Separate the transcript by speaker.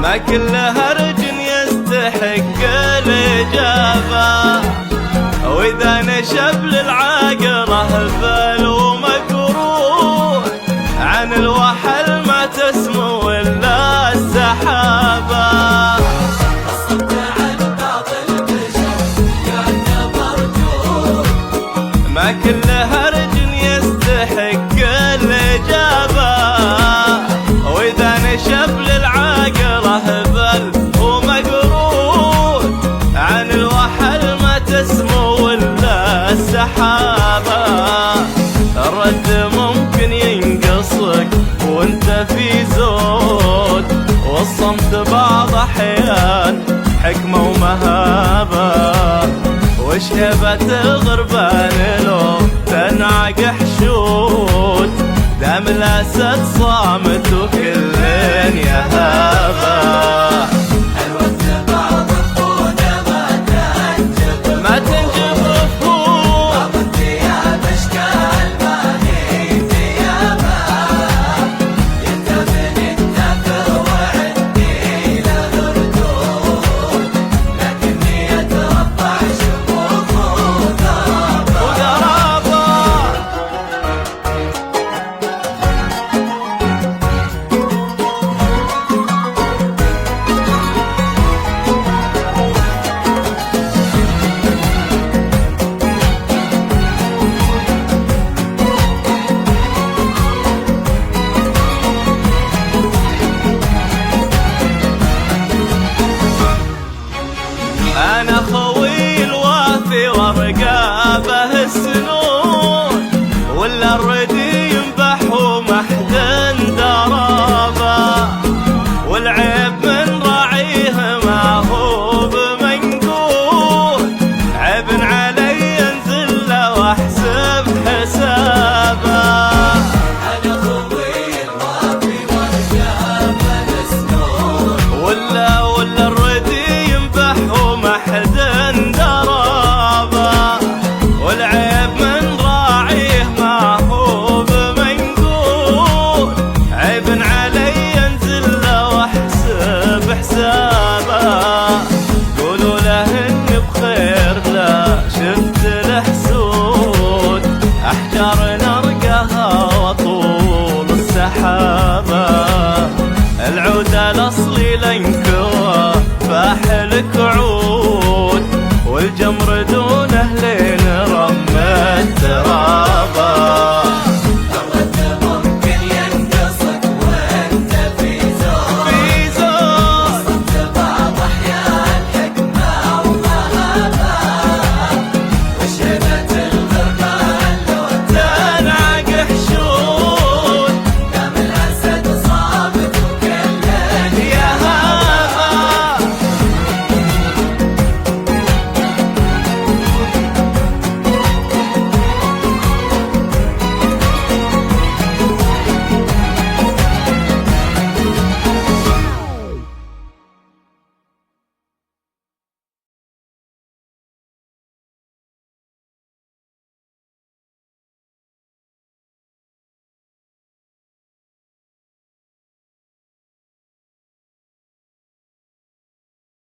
Speaker 1: ما كل هرج يستحق الإجابة، وإذا نشب للعاقلة بل ومكروه عن الوحل ما تسمو إلا السحابة.
Speaker 2: الصد عن باطل بشر يعتبر جود،
Speaker 1: ما كل هرج يستحق الإجابة، وإذا نشب للعاقلة بل ومقرود عن الوحل ما تسمو إلا السحابة. الرد ممكن ينقصك وانت في زود، والصمت بعض أحيان حكمة ومهابة، وش هبة الغربان لو تنعق حشود، دام الأسد صامت وكلين يهابه.
Speaker 2: الوقت بعض الطونة ما تنجب
Speaker 1: فهود
Speaker 2: بعض الثياب اشكال ما هي ثيابه، ينتبه التفر وعندي له ردود، لكني اتربع شموخ وقرابه.
Speaker 1: أنا خوي الوافي ورقابه السنون، ولا الردي ينبح ومحزن درابه، والعيب من راعيه ما هو بمنقول، عيب علي انزل له واحسب حسابه.
Speaker 2: أنا خوي الوافي ورقابه السنون،
Speaker 1: ولا الردي ينبح ومحزن درابه، والعيب من راعيه ما هو بمنقول، عيب علي انزل له واحسب حسابه. قولوا له اني بخير لا شفت له حسود، احجار نرقها وطول السحابه، العود